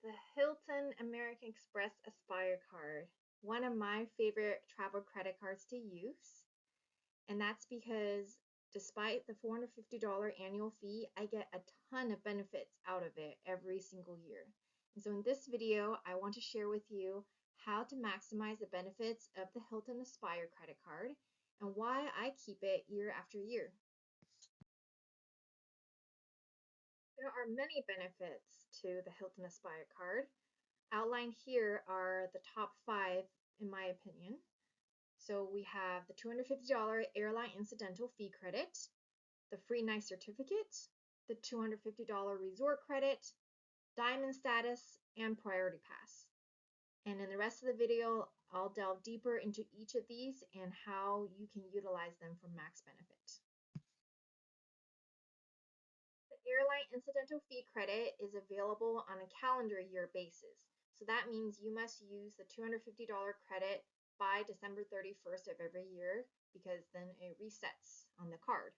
The Hilton American Express Aspire card. One of my favorite travel credit cards to use. And that's because despite the $450 annual fee, I get a ton of benefits out of it every single year. And so in this video, I want to share with you how to maximize the benefits of the Hilton Aspire credit card and why I keep it year after year. There are many benefits to the Hilton Aspire card. Outlined here are the top 5 in my opinion. So we have the $250 airline incidental fee credit, the free night certificate, the $250 resort credit, diamond status, and priority pass. And in the rest of the video, I'll delve deeper into each of these and how you can utilize them for max benefit. The airline incidental fee credit is available on a calendar year basis. So that means you must use the $250 credit by December 31st of every year because then it resets on the card.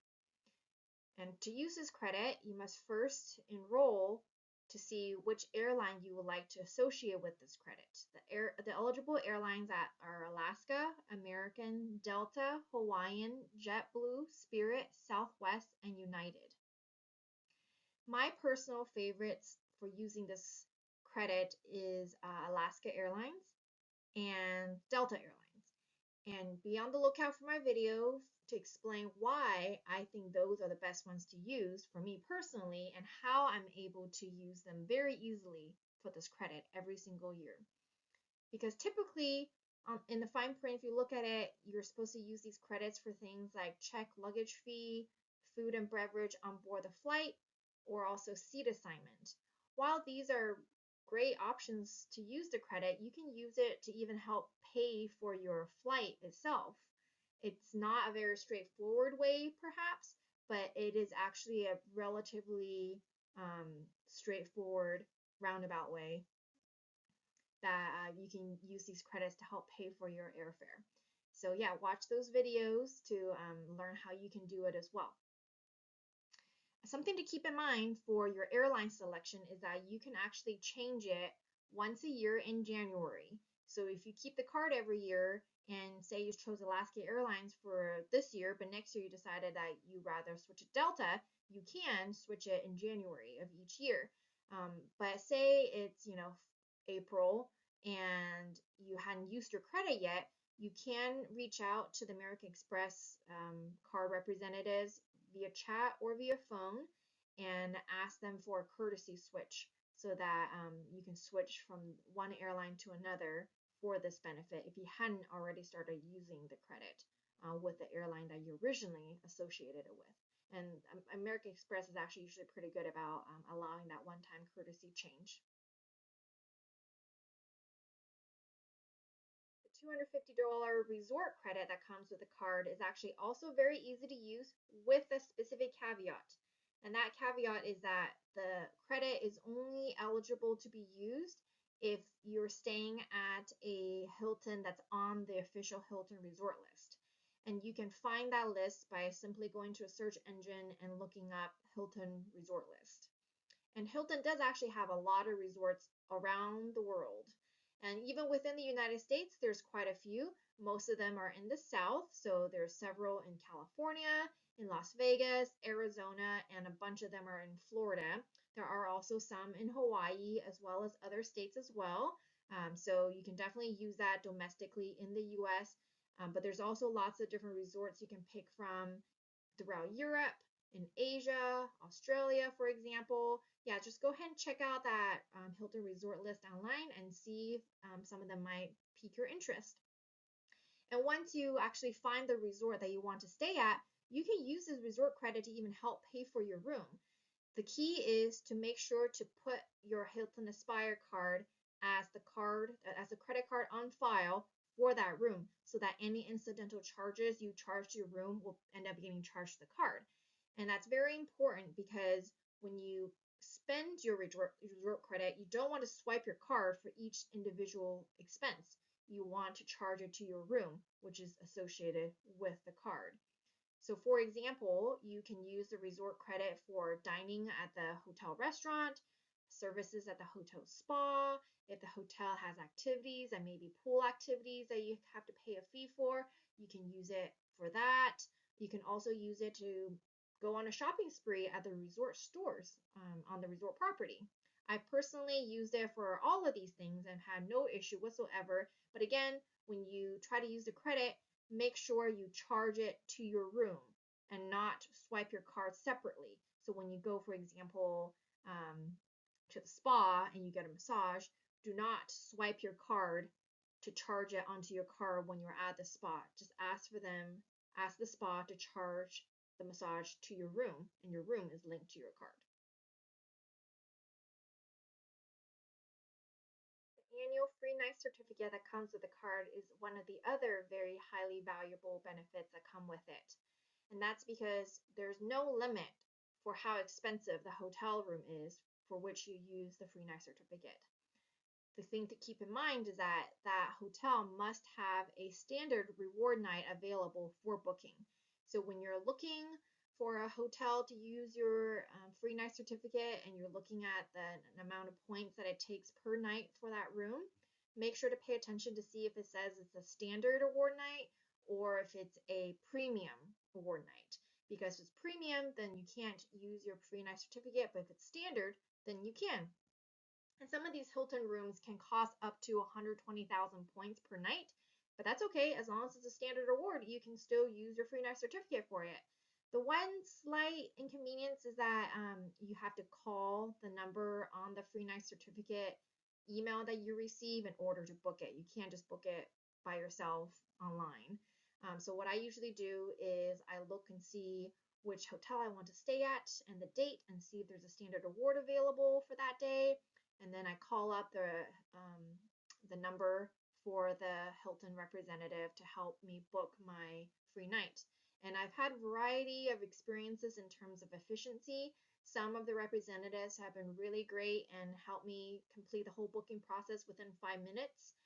And to use this credit, you must first enroll to see which airline you would like to associate with this credit. The eligible airlines are Alaska, American, Delta, Hawaiian, JetBlue, Spirit, Southwest, and United. My personal favorites for using this credit is Alaska Airlines and Delta Airlines. And be on the lookout for my video to explain why I think those are the best ones to use for me personally and how I'm able to use them very easily for this credit every single year. Because typically in the fine print, if you look at it, you're supposed to use these credits for things like check luggage fee, food and beverage on board the flight, or also seat assignment. While these are great options to use the credit, you can use it to even help pay for your flight itself. It's not a very straightforward way, perhaps, but it is actually a relatively straightforward roundabout way that you can use these credits to help pay for your airfare. So yeah, watch those videos to learn how you can do it as well. Something to keep in mind for your airline selection is that you can actually change it once a year in January. So if you keep the card every year and say you chose Alaska Airlines for this year, but next year you decided that you'd rather switch to Delta, you can switch it in January of each year. But say it's, April and you hadn't used your credit yet, you can reach out to the American Express card representatives via chat or via phone and ask them for a courtesy switch so that you can switch from one airline to another for this benefit if you hadn't already started using the credit with the airline that you originally associated it with. And American Express is actually usually pretty good about allowing that one-time courtesy change. $250 resort credit that comes with the card is actually also very easy to use with a specific caveat. And that caveat is that the credit is only eligible to be used if you're staying at a Hilton that's on the official Hilton resort list. And you can find that list by simply going to a search engine and looking up Hilton resort list. And Hilton does actually have a lot of resorts around the world. And even within the United States, there's quite a few. Most of them are in the South, so there's several in California, in Las Vegas, Arizona, and a bunch of them are in Florida. There are also some in Hawaii as well as other states as well. So you can definitely use that domestically in the US. But there's also lots of different resorts you can pick from throughout Europe, in Asia, Australia, for example. Yeah, just go ahead and check out that Hilton resort list online and see if some of them might pique your interest. And once you actually find the resort that you want to stay at, you can use this resort credit to even help pay for your room. The key is to make sure to put your Hilton Aspire card as a credit card on file for that room so that any incidental charges you charge to your room will end up getting charged to the card. And that's very important because when you spend your resort credit, you don't want to swipe your card for each individual expense. You want to charge it to your room, which is associated with the card. So for example, you can use the resort credit for dining at the hotel restaurant, services at the hotel spa. If the hotel has activities and maybe pool activities that you have to pay a fee for, you can use it for that. You can also use it to go on a shopping spree at the resort stores on the resort property. I personally used it for all of these things and had no issue whatsoever. But again, when you try to use the credit, make sure you charge it to your room and not swipe your card separately. So when you go, for example, to the spa and you get a massage, do not swipe your card to charge it onto your card when you're at the spa. Just ask the spa to charge the massage to your room, and your room is linked to your card. The annual free night certificate that comes with the card is one of the other very highly valuable benefits that come with it. And that's because there's no limit for how expensive the hotel room is for which you use the free night certificate. The thing to keep in mind is that that hotel must have a standard reward night available for booking. So when you're looking for a hotel to use your free night certificate and you're looking at the amount of points that it takes per night for that room, make sure to pay attention to see if it says it's a standard award night or if it's a premium award night. Because if it's premium, then you can't use your free night certificate, but if it's standard, then you can. And some of these Hilton rooms can cost up to 120,000 points per night, but that's okay. As long as it's a standard award, you can still use your free night certificate for it. The one slight inconvenience is that you have to call the number on the free night certificate email that you receive in order to book it. You can't just book it by yourself online. So what I usually do is I look and see which hotel I want to stay at and the date and see if there's a standard award available for that day. And then I call up the number for the Hilton representative to help me book my free night. And I've had a variety of experiences in terms of efficiency. Some of the representatives have been really great and helped me complete the whole booking process within 5 minutes.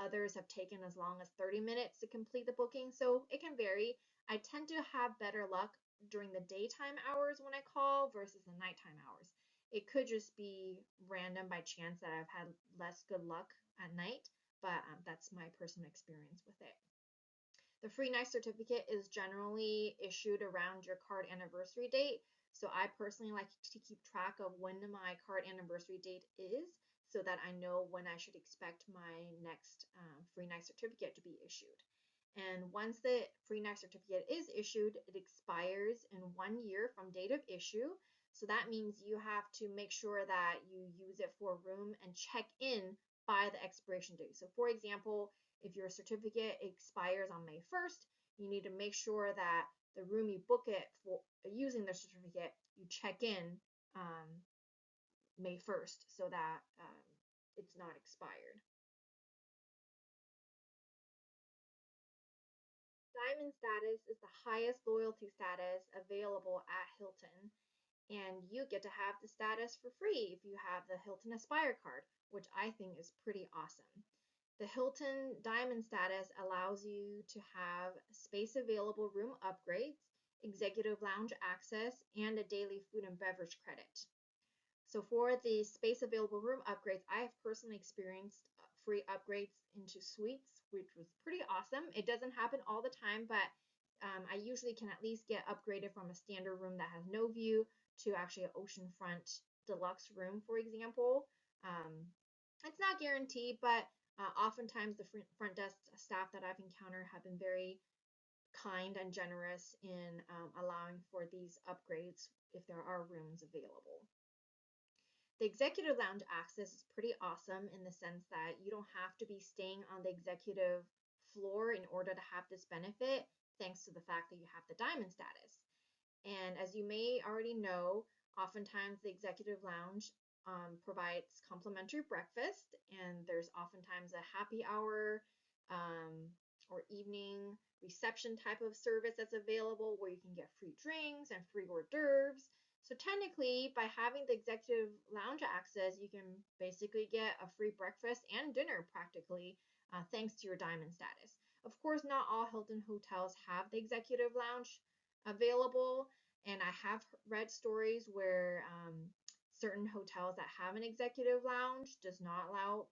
Others have taken as long as 30 minutes to complete the booking, so it can vary. I tend to have better luck during the daytime hours when I call versus the nighttime hours. It could just be random by chance that I've had less good luck at night, but that's my personal experience with it. The free night certificate is generally issued around your card anniversary date, so I personally like to keep track of when my card anniversary date is so that I know when I should expect my next free night certificate to be issued. And once the free night certificate is issued, it expires in 1 year from date of issue. So that means you have to make sure that you use it for a room and check in by the expiration date. So for example, if your certificate expires on May 1st, you need to make sure that the room you book it for using the certificate, you check in May 1st so that it's not expired. Diamond status is the highest loyalty status available at Hilton, and you get to have the status for free if you have the Hilton Aspire card, which I think is pretty awesome. The Hilton Diamond status allows you to have space available room upgrades, executive lounge access, and a daily food and beverage credit. So for the space available room upgrades, I have personally experienced free upgrades into suites, which was pretty awesome. It doesn't happen all the time, but I usually can at least get upgraded from a standard room that has no view to actually an oceanfront deluxe room, for example. It's not guaranteed, but oftentimes the front desk staff that I've encountered have been very kind and generous in allowing for these upgrades if there are rooms available. The executive lounge access is pretty awesome in the sense that you don't have to be staying on the executive floor in order to have this benefit, thanks to the fact that you have the diamond status. And as you may already know, oftentimes the executive lounge provides complimentary breakfast, and there's oftentimes a happy hour or evening reception type of service that's available where you can get free drinks and free hors d'oeuvres. So technically, by having the executive lounge access, you can basically get a free breakfast and dinner practically, thanks to your diamond status. Of course, not all Hilton hotels have the executive lounge available, and I have read stories where certain hotels that have an executive lounge does not allow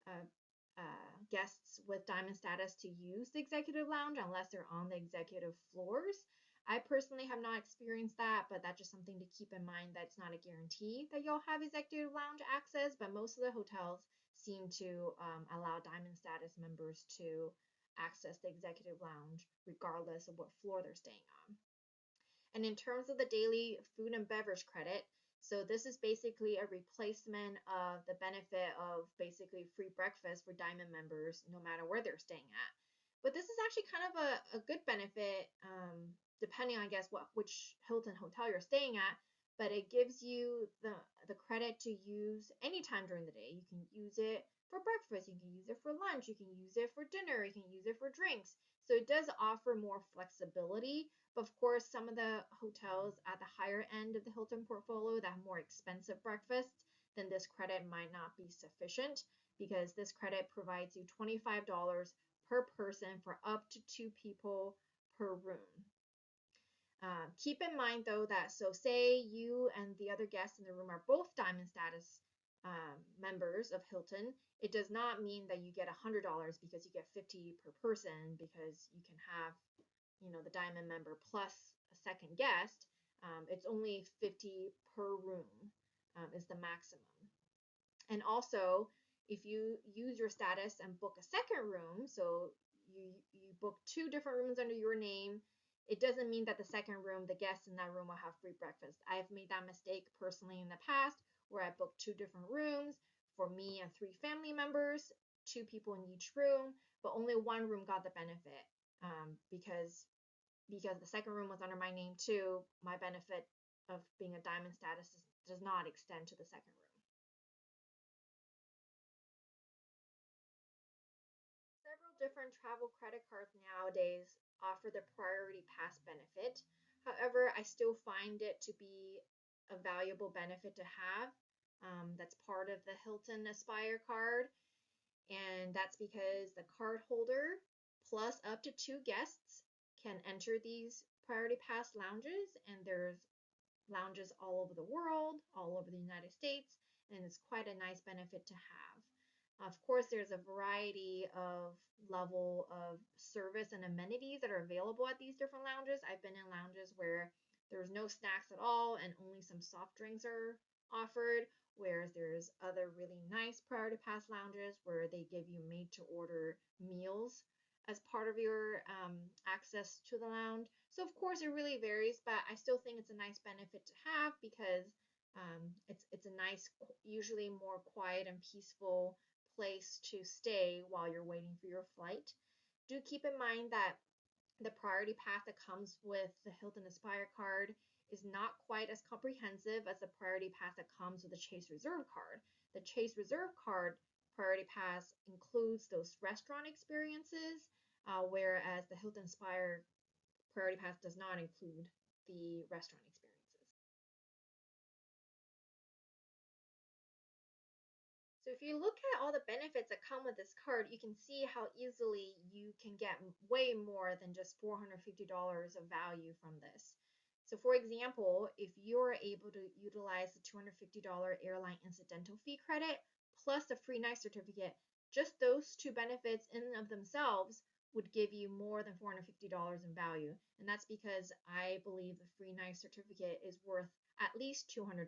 uh, guests with diamond status to use the executive lounge unless they're on the executive floors. I personally have not experienced that, but that's just something to keep in mind that it's not a guarantee that you'll have executive lounge access, but most of the hotels seem to allow diamond status members to access the executive lounge regardless of what floor they're staying on. And in terms of the daily food and beverage credit, so this is basically a replacement of the benefit of basically free breakfast for diamond members no matter where they're staying at. But this is actually kind of a good benefit, depending on, I guess, which Hilton hotel you're staying at. But it gives you the credit to use anytime during the day. You can use it for breakfast, you can use it for lunch, you can use it for dinner, you can use it for drinks. So it does offer more flexibility. But of course, some of the hotels at the higher end of the Hilton portfolio that have more expensive breakfasts, then this credit might not be sufficient because this credit provides you $25 per person for up to 2 people per room. Keep in mind though that, so say you and the other guests in the room are both diamond status members of Hilton, it does not mean that you get $100 because you get 50 per person, because you can have, the diamond member plus a second guest. It's only 50 per room is the maximum. And also, if you use your status and book a second room, so you book 2 different rooms under your name, it doesn't mean that the second room, the guests in that room will have free breakfast. I've made that mistake personally in the past where I booked 2 different rooms for me and 3 family members, 2 people in each room, but only one room got the benefit because the second room was under my name too. My benefit of being a diamond status does not extend to the second room. Several different travel credit cards nowadays offer the priority pass benefit. However, I still find it to be a valuable benefit to have. That's part of the Hilton Aspire card, and that's because the card holder plus up to 2 guests can enter these priority pass lounges, and there's lounges all over the world, all over the United States, and it's quite a nice benefit to have. Of course, there's a variety of level of service and amenities that are available at these different lounges. I've been in lounges where there's no snacks at all and only some soft drinks are offered, whereas there's other really nice priority pass lounges where they give you made to order meals as part of your access to the lounge. So of course it really varies, but I still think it's a nice benefit to have because it's a nice, usually more quiet and peaceful place to stay while you're waiting for your flight. Do keep in mind that the priority pass that comes with the Hilton Aspire card is not quite as comprehensive as the priority pass that comes with the Chase Reserve card. The Chase Reserve card priority pass includes those restaurant experiences, whereas the Hilton Aspire priority pass does not include the restaurant experiences. So if you look at all the benefits that come with this card, you can see how easily you can get way more than just $450 of value from this. So for example, if you're able to utilize the $250 airline incidental fee credit plus the free night certificate, just those 2 benefits in and of themselves would give you more than $450 in value. And that's because I believe the free night certificate is worth at least $200.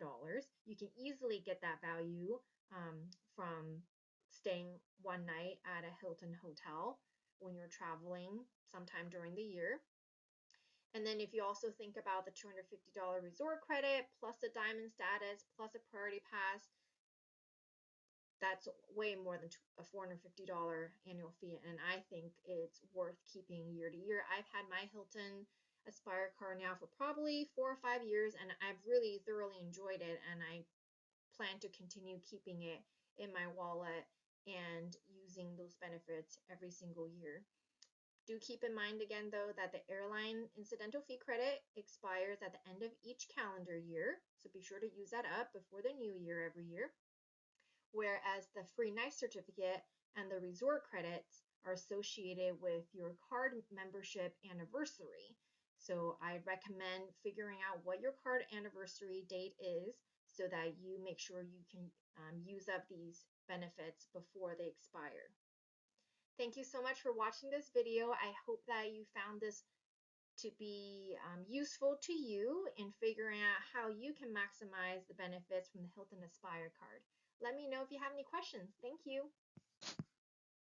You can easily get that value from staying one night at a Hilton hotel when you're traveling sometime during the year. And then if you also think about the $250 resort credit plus the diamond status plus a priority pass, that's way more than a $450 annual fee, and I think it's worth keeping year to year. I've had my Hilton Aspire card now for probably 4 or 5 years, and I've really thoroughly enjoyed it, and I plan to continue keeping it in my wallet and using those benefits every single year. Do keep in mind again though that the airline incidental fee credit expires at the end of each calendar year, so be sure to use that up before the new year every year. Whereas the free night certificate and the resort credits are associated with your card membership anniversary. So I recommend figuring out what your card anniversary date is so that you make sure you can use up these benefits before they expire. Thank you so much for watching this video. I hope that you found this to be useful to you in figuring out how you can maximize the benefits from the Hilton Aspire card. Let me know if you have any questions. Thank you.